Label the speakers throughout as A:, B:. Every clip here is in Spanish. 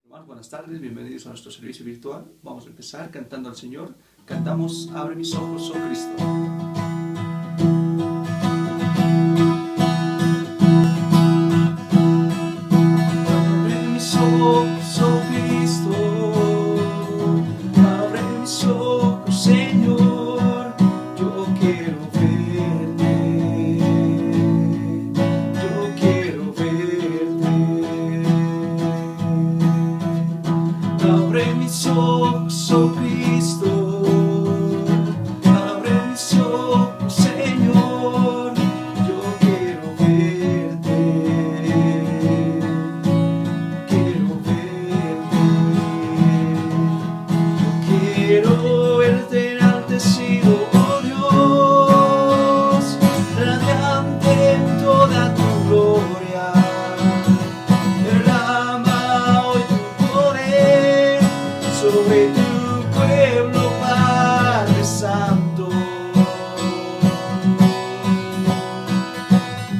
A: Hermanos, buenas tardes, bienvenidos a nuestro servicio virtual. Vamos a empezar cantando al Señor. Cantamos Abre mis ojos, oh Cristo. Abre mis ojos, oh Cristo. Abre mis ojos, Señor. Yo quiero verte. Yo quiero verte. Abre mis ojos, oh Cristo. Abre mis ojos, Señor. Yo quiero verte. Quiero verte. Yo quiero verte enaltecido, oh Dios, radiante en toda tu gloria. Derrama hoy tu poder sobre tu pueblo, Padre Santo.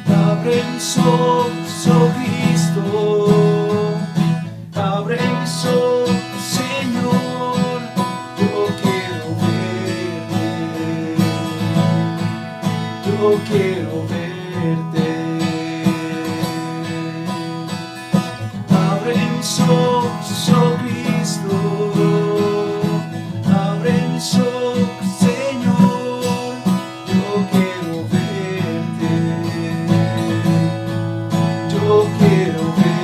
A: Abre mis ojos, oh Cristo. Abre mis ojos, Señor. Yo quiero verte. Yo quiero verte. Abre mis ojos, oh Cristo. Abre mis ojos, Señor. Yo quiero verte. Yo quiero verte.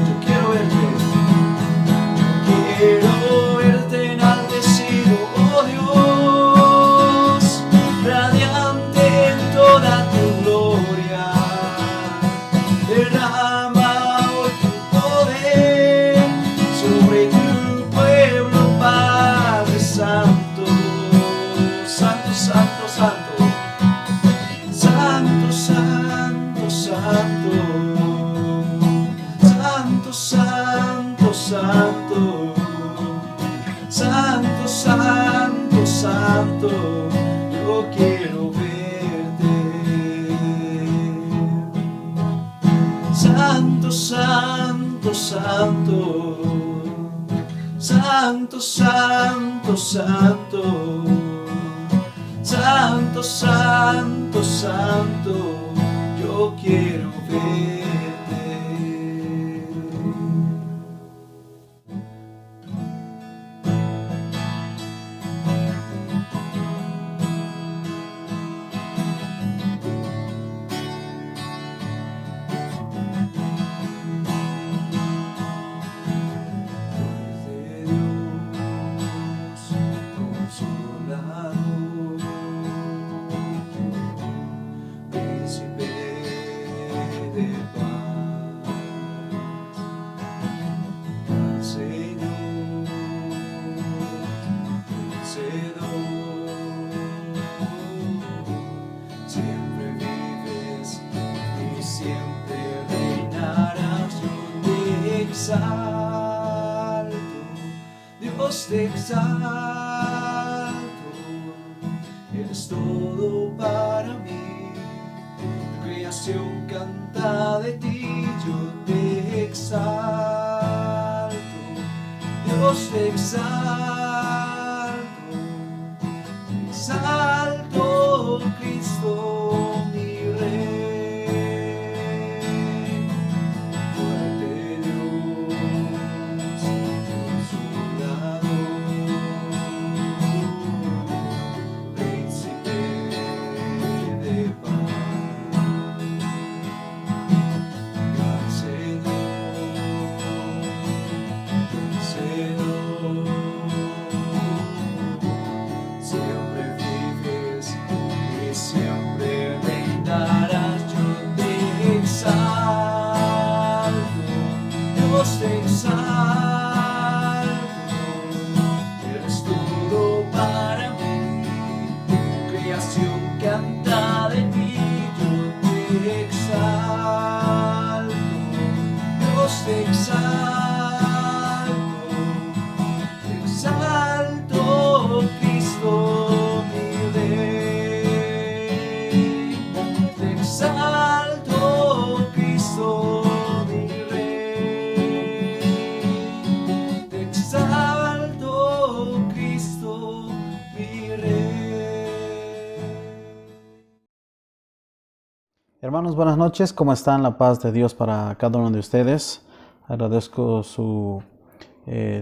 A: Yo quiero verte. Quiero verte enaltecido, oh Dios, radiante en toda tu gloria. Derrama hoy tu poder sobre tu pueblo, Padre Santo. Santo, santo, santo. Santo, santo, santo. Santo, santo, santo. Santo, santo, santo. Yo quiero verte. Santo, santo, santo. Santo, santo, santo. Santo, santo, santo. Yo quiero verte. Príncipe de paz, Señor, vencedor, siempre vives y siempre reinarás. Yo te exalto, Dios te exalto, eres todo para mí. Creación canta de ti, yo te exalto, Dios te exalto, te exalto, Cristo mi Rey, fuerte Dios, consolador, príncipe de paz. Siempre vives y siempre reinarás. Yo te exalto, Dios te exalto, eres todo para mí. Creación canta de ti, yo te exalto, Dios te exalto, te exalto, Cristo mi Rey, te exalto, Cristo mi Rey.
B: Hermanos, buenas noches. ¿Cómo están? La paz de Dios para cada uno de ustedes. Agradezco su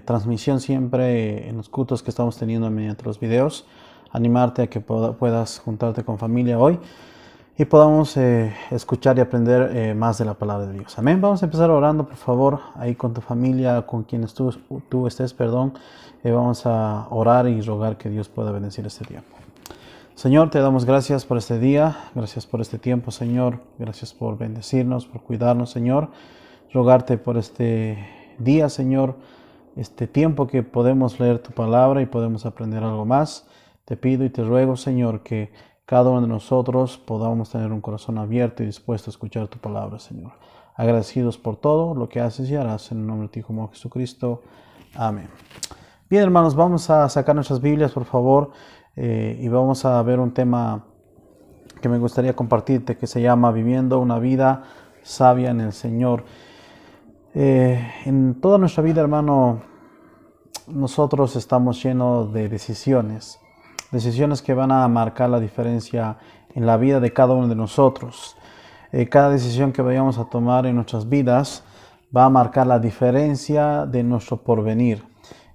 B: transmisión siempre en los cultos que estamos teniendo mediante los videos. Animarte a que puedas juntarte con familia hoy y podamos escuchar y aprender más de la palabra de Dios. Amén. Vamos a empezar orando, por favor, ahí con tu familia, con quienes tú estés, vamos a orar y rogar que Dios pueda bendecir este tiempo. Señor, te damos gracias por este día, gracias por este tiempo, Señor, gracias por bendecirnos, por cuidarnos, Señor. Rogarte por este día, Señor, este tiempo que podemos leer tu palabra y podemos aprender algo más. Te pido y te ruego, Señor, que cada uno de nosotros podamos tener un corazón abierto y dispuesto a escuchar tu palabra, Señor. Agradecidos por todo lo que haces y harás en el nombre de tu Hijo, como Jesucristo. Amén. Bien, hermanos, vamos a sacar nuestras Biblias, por favor. Y vamos a ver un tema que me gustaría compartirte, que se llama Viviendo una vida sabia en el Señor. En toda nuestra vida, hermano, nosotros estamos llenos de decisiones que van a marcar la diferencia en la vida de cada uno de nosotros. Cada decisión que vayamos a tomar en nuestras vidas va a marcar la diferencia de nuestro porvenir.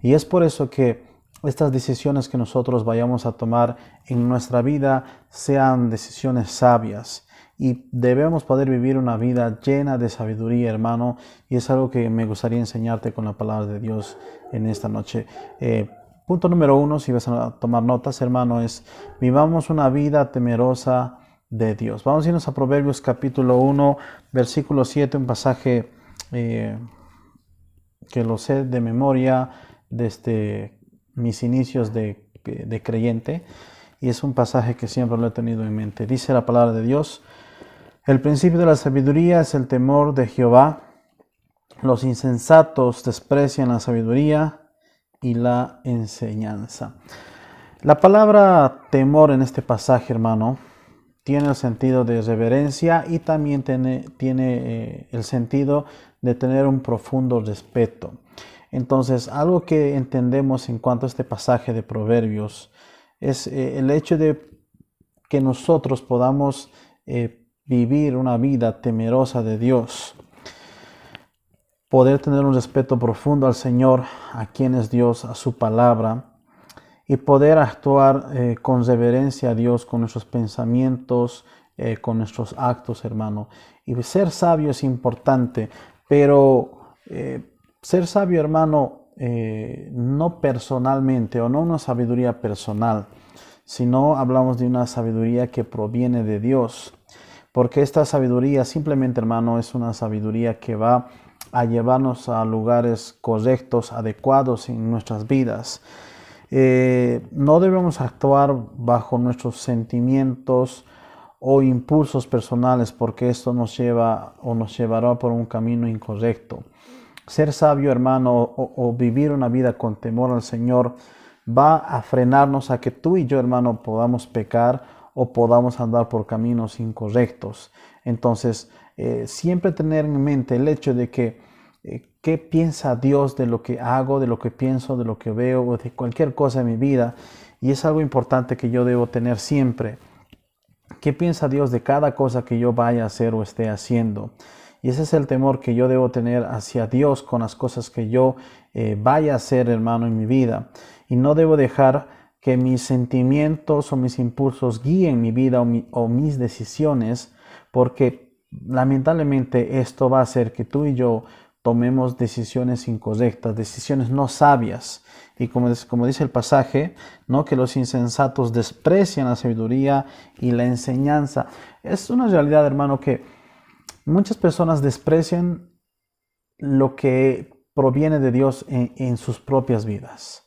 B: Y es por eso que estas decisiones que nosotros vayamos a tomar en nuestra vida sean decisiones sabias y debemos poder vivir una vida llena de sabiduría, hermano, y es algo que me gustaría enseñarte con la palabra de Dios en esta noche. Punto número 1, si vas a tomar notas, hermano, es vivamos una vida temerosa de Dios. Vamos a irnos a Proverbios capítulo 1, versículo 7, un pasaje que lo sé de memoria desde mis inicios de creyente, y es un pasaje que siempre lo he tenido en mente. Dice la palabra de Dios: el principio de la sabiduría es el temor de Jehová. Los insensatos desprecian la sabiduría y la enseñanza. La palabra temor en este pasaje, hermano, tiene el sentido de reverencia y también tiene el sentido de tener un profundo respeto. Entonces, algo que entendemos en cuanto a este pasaje de Proverbios es el hecho de que nosotros podamos vivir una vida temerosa de Dios, poder tener un respeto profundo al Señor, a quien es Dios, a su palabra, y poder actuar con reverencia a Dios, con nuestros pensamientos, con nuestros actos, hermano. Y ser sabio es importante, pero ser sabio, hermano, no personalmente o no una sabiduría personal, sino hablamos de una sabiduría que proviene de Dios. Porque esta sabiduría simplemente, hermano, es una sabiduría que va a llevarnos a lugares correctos, adecuados en nuestras vidas. No debemos actuar bajo nuestros sentimientos o impulsos personales, porque esto nos lleva o nos llevará por un camino incorrecto. Ser sabio, hermano, o vivir una vida con temor al Señor va a frenarnos a que tú y yo, hermano, podamos pecar o podamos andar por caminos incorrectos. Entonces, siempre tener en mente el hecho de que qué piensa Dios de lo que hago, de lo que pienso, de lo que veo, o de cualquier cosa en mi vida. Y es algo importante que yo debo tener siempre. ¿Qué piensa Dios de cada cosa que yo vaya a hacer o esté haciendo? Y ese es el temor que yo debo tener hacia Dios con las cosas que yo vaya a hacer, hermano, en mi vida. Y no debo dejar que mis sentimientos o mis impulsos guíen mi vida o mis decisiones, porque lamentablemente esto va a hacer que tú y yo tomemos decisiones incorrectas, decisiones no sabias. Y como dice el pasaje, ¿no?, que los insensatos desprecian la sabiduría y la enseñanza. Es una realidad, hermano, que muchas personas desprecian lo que proviene de Dios en sus propias vidas.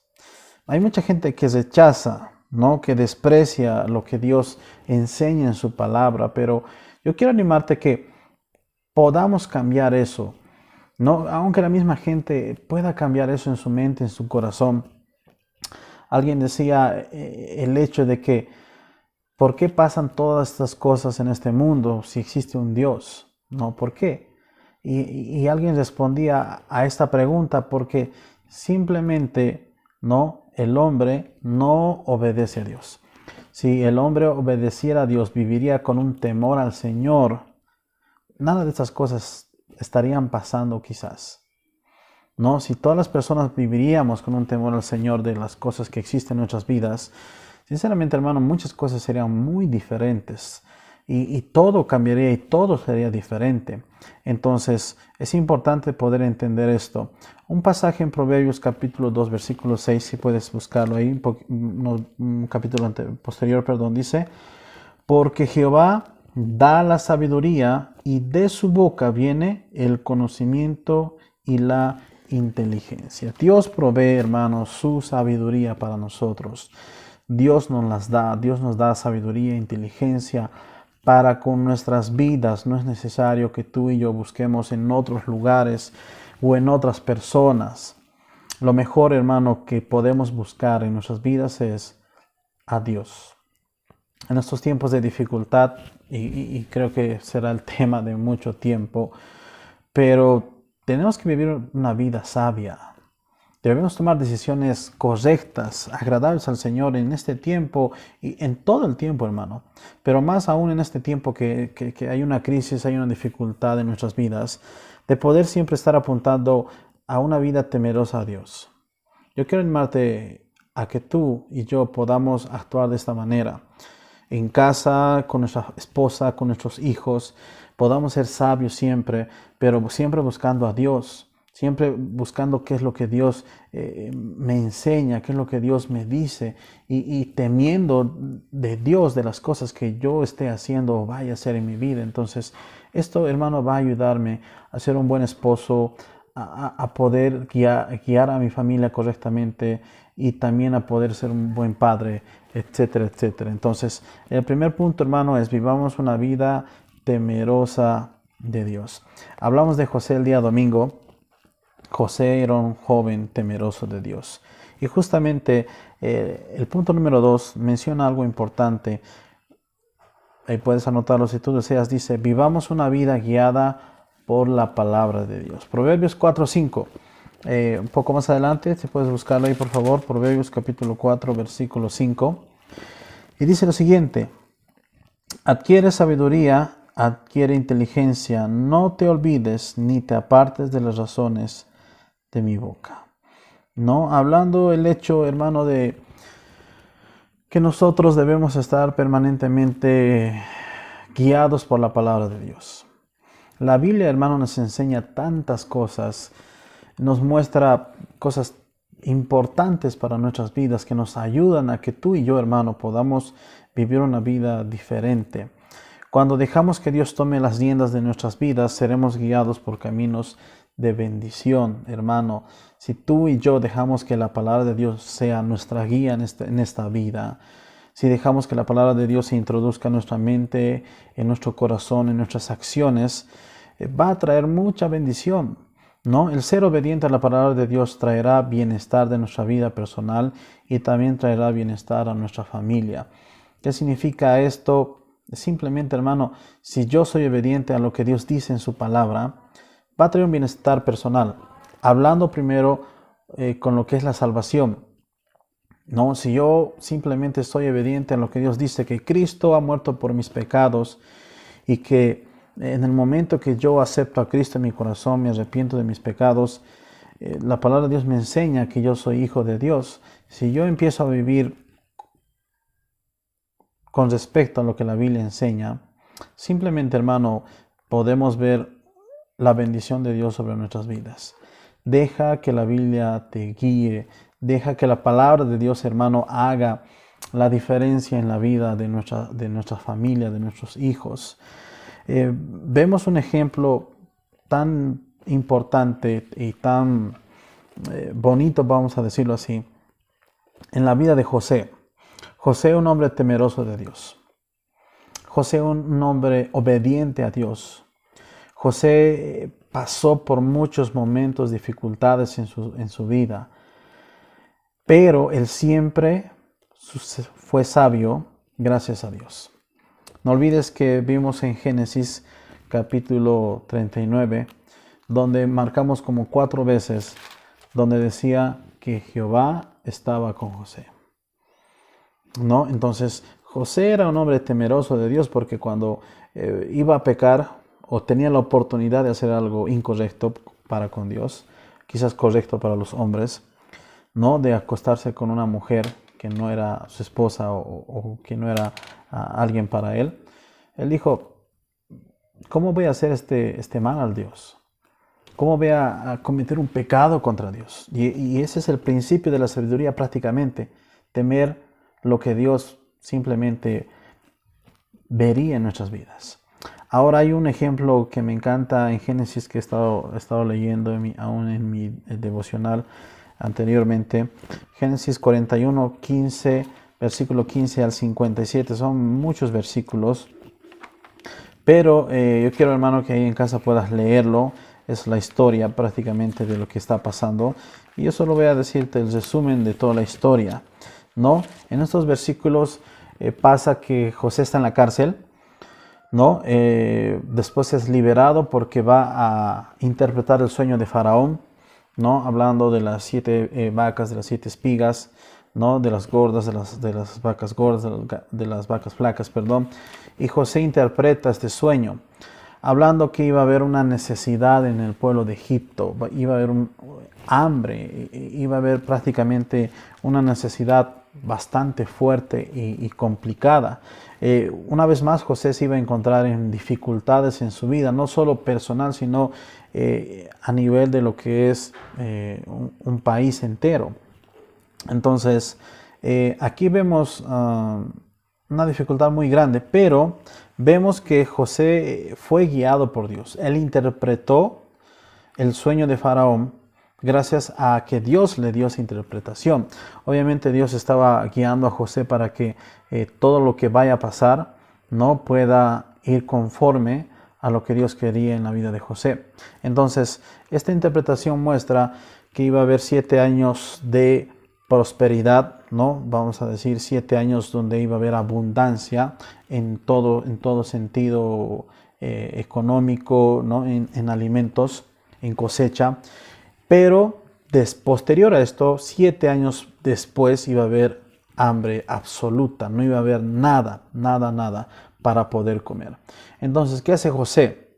B: Hay mucha gente que rechaza, ¿no?, que desprecia lo que Dios enseña en su palabra, pero yo quiero animarte que podamos cambiar eso, ¿no? Aunque la misma gente pueda cambiar eso en su mente, en su corazón. Alguien decía el hecho de que ¿por qué pasan todas estas cosas en este mundo si existe un Dios? ¿No? ¿Por qué? Y alguien respondía a esta pregunta porque simplemente, ¿no?, el hombre no obedece a Dios. Si el hombre obedeciera a Dios, viviría con un temor al Señor, nada de estas cosas estarían pasando quizás. ¿No? Si todas las personas viviríamos con un temor al Señor de las cosas que existen en nuestras vidas, sinceramente, hermano, muchas cosas serían muy diferentes y todo cambiaría y todo sería diferente. Entonces, es importante poder entender esto. Un pasaje en Proverbios capítulo 2, versículo 6, si puedes buscarlo ahí, un capítulo posterior, dice: porque Jehová da la sabiduría y de su boca viene el conocimiento y la inteligencia. Dios provee, hermanos, su sabiduría para nosotros. Dios nos las da. Dios nos da sabiduría e inteligencia para con nuestras vidas. No es necesario que tú y yo busquemos en otros lugares o en otras personas. Lo mejor, hermano, que podemos buscar en nuestras vidas es a Dios. En estos tiempos de dificultad, y creo que será el tema de mucho tiempo, pero tenemos que vivir una vida sabia. Debemos tomar decisiones correctas, agradables al Señor en este tiempo y en todo el tiempo, hermano. Pero más aún en este tiempo que hay una crisis, hay una dificultad en nuestras vidas, de poder siempre estar apuntando a una vida temerosa a Dios. Yo quiero animarte a que tú y yo podamos actuar de esta manera. En casa, con nuestra esposa, con nuestros hijos, podamos ser sabios siempre, pero siempre buscando a Dios. Siempre buscando qué es lo que Dios me enseña, qué es lo que Dios me dice y temiendo de Dios, de las cosas que yo esté haciendo o vaya a hacer en mi vida. Entonces, esto, hermano, va a ayudarme a ser un buen esposo, a poder guiar a mi familia correctamente y también a poder ser un buen padre, etcétera, etcétera. Entonces, el primer punto, hermano, es vivamos una vida temerosa de Dios. Hablamos de José el día domingo. José era un joven temeroso de Dios. Y justamente el punto número 2 menciona algo importante. Ahí puedes anotarlo si tú deseas. Dice: vivamos una vida guiada por la palabra de Dios. Proverbios 4:5. Un poco más adelante, si puedes buscarlo ahí, por favor. Proverbios capítulo 4, versículo 5. Y dice lo siguiente: adquiere sabiduría, adquiere inteligencia. No te olvides ni te apartes de las razones de mi boca. No, hablando el hecho, hermano, de que nosotros debemos estar permanentemente guiados por la palabra de Dios. La Biblia, hermano, nos enseña tantas cosas, nos muestra cosas importantes para nuestras vidas que nos ayudan a que tú y yo, hermano, podamos vivir una vida diferente. Cuando dejamos que Dios tome las riendas de nuestras vidas, seremos guiados por caminos de bendición, hermano. Si tú y yo dejamos que la palabra de Dios sea nuestra guía en esta vida, si dejamos que la palabra de Dios se introduzca en nuestra mente, en nuestro corazón, en nuestras acciones, va a traer mucha bendición, ¿no? El ser obediente a la palabra de Dios traerá bienestar de nuestra vida personal y también traerá bienestar a nuestra familia. ¿Qué significa esto? Simplemente, hermano, si yo soy obediente a lo que Dios dice en su palabra, va a traer un bienestar personal. Hablando primero con lo que es la salvación. No, si yo simplemente soy obediente a lo que Dios dice, que Cristo ha muerto por mis pecados y que en el momento que yo acepto a Cristo en mi corazón, me arrepiento de mis pecados, la palabra de Dios me enseña que yo soy hijo de Dios. Si yo empiezo a vivir con respecto a lo que la Biblia enseña, simplemente, hermano, podemos ver la bendición de Dios sobre nuestras vidas. Deja que la Biblia te guíe. Deja que la palabra de Dios, hermano, haga la diferencia en la vida de nuestra familia, de nuestros hijos. Vemos un ejemplo tan importante y tan bonito, vamos a decirlo así, en la vida de José. José, un hombre temeroso de Dios. José, un hombre obediente a Dios. José pasó por muchos momentos, dificultades en su vida, pero él siempre fue sabio gracias a Dios. No olvides que vimos en Génesis capítulo 39, donde marcamos como 4 veces, donde decía que Jehová estaba con José. ¿No? Entonces, José era un hombre temeroso de Dios porque cuando iba a pecar o tenía la oportunidad de hacer algo incorrecto para con Dios, quizás correcto para los hombres, ¿no? De acostarse con una mujer que no era su esposa o que no era alguien para él. Él dijo, ¿cómo voy a hacer este mal al Dios? ¿Cómo voy a cometer un pecado contra Dios? Y ese es el principio de la sabiduría prácticamente, temer lo que Dios simplemente vería en nuestras vidas. Ahora hay un ejemplo que me encanta en Génesis que he estado leyendo aún en mi devocional anteriormente. Génesis 41, 15, versículo 15 al 57. Son muchos versículos. Pero yo quiero, hermano, que ahí en casa puedas leerlo. Es la historia prácticamente de lo que está pasando. Y yo solo voy a decirte el resumen de toda la historia, ¿no? En estos versículos pasa que José está en la cárcel, ¿no? Después es liberado porque va a interpretar el sueño de Faraón, ¿no? Hablando de las 7 vacas, de las 7 espigas, ¿no? De las gordas, de las vacas gordas, de las vacas flacas, perdón. Y José interpreta este sueño, hablando que iba a haber una necesidad en el pueblo de Egipto, iba a haber hambre, iba a haber prácticamente una necesidad bastante fuerte y complicada. Una vez más, José se iba a encontrar en dificultades en su vida, no solo personal, sino a nivel de lo que es un país entero. Entonces, aquí vemos una dificultad muy grande, pero vemos que José fue guiado por Dios. Él interpretó el sueño de Faraón gracias a que Dios le dio esa interpretación. Obviamente Dios estaba guiando a José para que todo lo que vaya a pasar no pueda ir conforme a lo que Dios quería en la vida de José. Entonces, esta interpretación muestra que iba a haber 7 años de prosperidad, ¿no? Vamos a decir 7 años donde iba a haber abundancia en todo sentido económico, ¿no? En alimentos, en cosecha. Pero posterior a esto, 7 años después iba a haber hambre absoluta, no iba a haber nada para poder comer. Entonces, ¿qué hace José?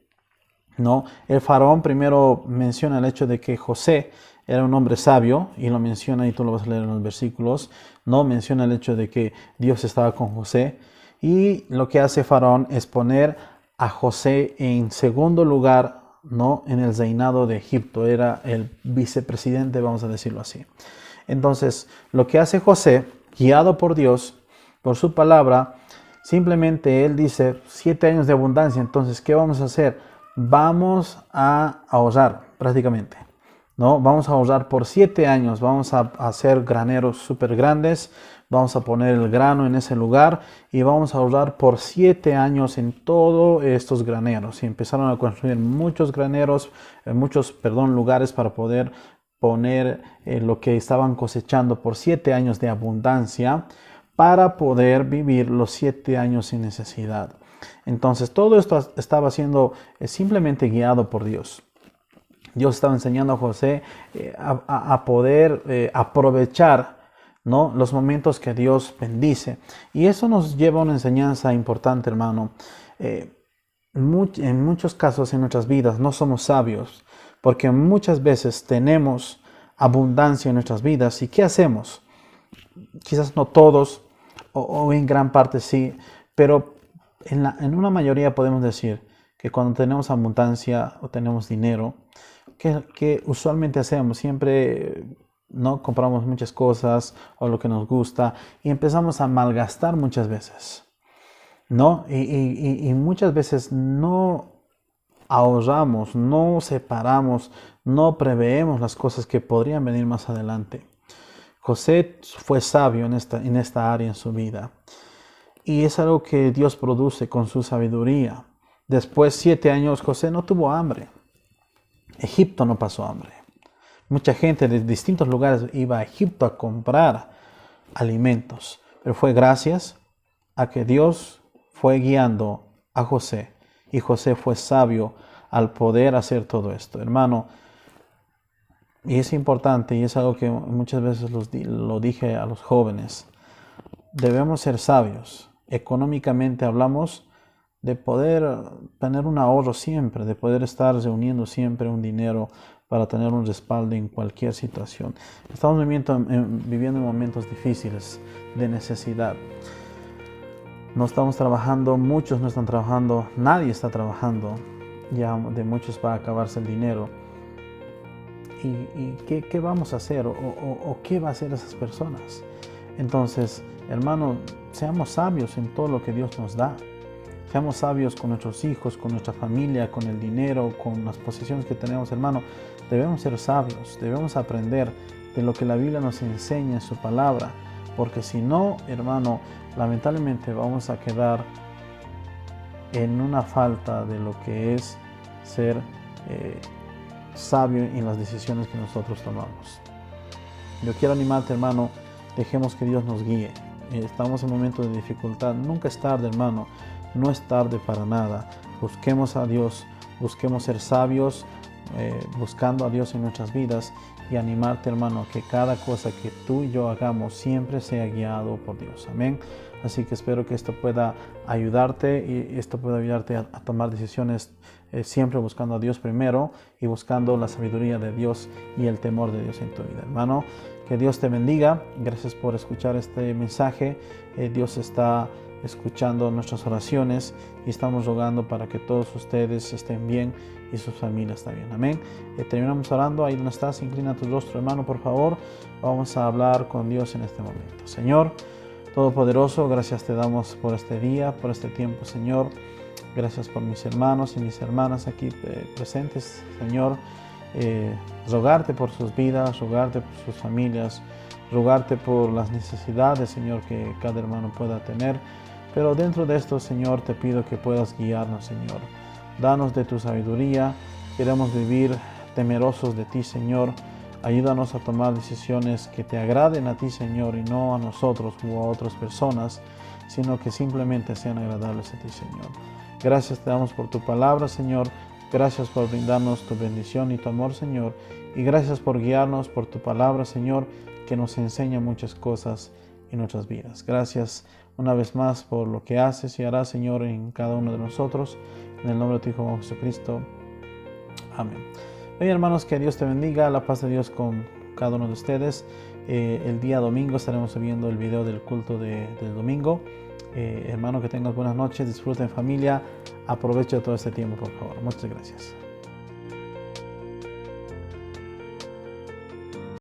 B: ¿No? El faraón primero menciona el hecho de que José era un hombre sabio, y lo menciona, y tú lo vas a leer en los versículos, ¿no? Menciona el hecho de que Dios estaba con José, y lo que hace Faraón es poner a José en segundo lugar, ¿no? En el reinado de Egipto, era el vicepresidente, vamos a decirlo así. Entonces, lo que hace José, guiado por Dios, por su palabra, simplemente él dice, 7 años de abundancia, entonces, ¿qué vamos a hacer? Vamos a ahorrar prácticamente, ¿no? Vamos a ahorrar por 7 años, vamos a hacer graneros súper grandes, vamos a poner el grano en ese lugar y vamos a ahorrar por 7 años en todos estos graneros. Y empezaron a construir muchos graneros, lugares para poder poner lo que estaban cosechando por 7 años de abundancia para poder vivir los 7 años sin necesidad. Entonces todo esto estaba siendo simplemente guiado por Dios. Dios estaba enseñando a José a poder aprovechar, ¿no? Los momentos que Dios bendice. Y eso nos lleva a una enseñanza importante, hermano. En muchos casos en nuestras vidas no somos sabios, porque muchas veces tenemos abundancia en nuestras vidas. ¿Y qué hacemos? Quizás no todos, o en gran parte sí, pero en una mayoría podemos decir que cuando tenemos abundancia o tenemos dinero, ¿qué usualmente hacemos? Siempre, ¿no? Compramos muchas cosas o lo que nos gusta y empezamos a malgastar muchas veces, ¿no? Y muchas veces no ahorramos, no separamos, no preveemos las cosas que podrían venir más adelante. José fue sabio en esta área en su vida. Y es algo que Dios produce con su sabiduría. Después de 7 años, José no tuvo hambre. Egipto no pasó hambre. Mucha gente de distintos lugares iba a Egipto a comprar alimentos. Pero fue gracias a que Dios fue guiando a José. Y José fue sabio al poder hacer todo esto. Hermano, y es importante, y es algo que muchas veces lo dije a los jóvenes. Debemos ser sabios. Económicamente hablamos, de poder tener un ahorro siempre, de poder estar reuniendo siempre un dinero para tener un respaldo en cualquier situación. Estamos viviendo momentos difíciles de necesidad. No estamos trabajando, muchos no están trabajando, nadie está trabajando, ya de muchos va a acabarse el dinero. ¿Y qué vamos a hacer o qué va a hacer esas personas? Entonces, hermano, seamos sabios en todo lo que Dios nos da. Seamos sabios con nuestros hijos, con nuestra familia, con el dinero, con las posesiones que tenemos, hermano. Debemos ser sabios, debemos aprender de lo que la Biblia nos enseña en su palabra, porque si no, hermano, lamentablemente vamos a quedar en una falta de lo que es ser sabio en las decisiones que nosotros tomamos. Yo quiero animarte, hermano, dejemos que Dios nos guíe. Estamos en momentos de dificultad, nunca es tarde, hermano, no es tarde para nada. Busquemos a Dios, busquemos ser sabios, buscando a Dios en nuestras vidas, y animarte, hermano, que cada cosa que tú y yo hagamos siempre sea guiado por Dios. Amén. Así que espero que esto pueda ayudarte, y esto pueda ayudarte a tomar decisiones siempre buscando a Dios primero y buscando la sabiduría de Dios y el temor de Dios en tu vida, hermano. Que Dios te bendiga. Gracias por escuchar este mensaje. Dios está escuchando nuestras oraciones y estamos rogando para que todos ustedes estén bien y sus familias también. Amén. Terminamos orando. Ahí donde estás, inclina tu rostro, hermano, por favor. Vamos a hablar con Dios en este momento. Señor Todopoderoso, gracias te damos por este día, por este tiempo, Señor. Gracias por mis hermanos y mis hermanas aquí presentes, Señor. Rogarte por sus vidas, rogarte por sus familias, rogarte por las necesidades, Señor, que cada hermano pueda tener. Pero dentro de esto, Señor, te pido que puedas guiarnos, Señor. Danos de tu sabiduría. Queremos vivir temerosos de ti, Señor. Ayúdanos a tomar decisiones que te agraden a ti, Señor, y no a nosotros u a otras personas, sino que simplemente sean agradables a ti, Señor. Gracias te damos por tu palabra, Señor. Gracias por brindarnos tu bendición y tu amor, Señor. Y gracias por guiarnos por tu palabra, Señor, que nos enseña muchas cosas en nuestras vidas. Gracias una vez más por lo que haces y harás, Señor, en cada uno de nosotros. En el nombre de tu Hijo Jesucristo. Amén. Bien, hermanos, que Dios te bendiga. La paz de Dios con cada uno de ustedes. El día domingo estaremos subiendo el video del culto del domingo. Hermano, que tengas buenas noches. Disfruten en familia. Aprovecha todo este tiempo, por favor. Muchas gracias.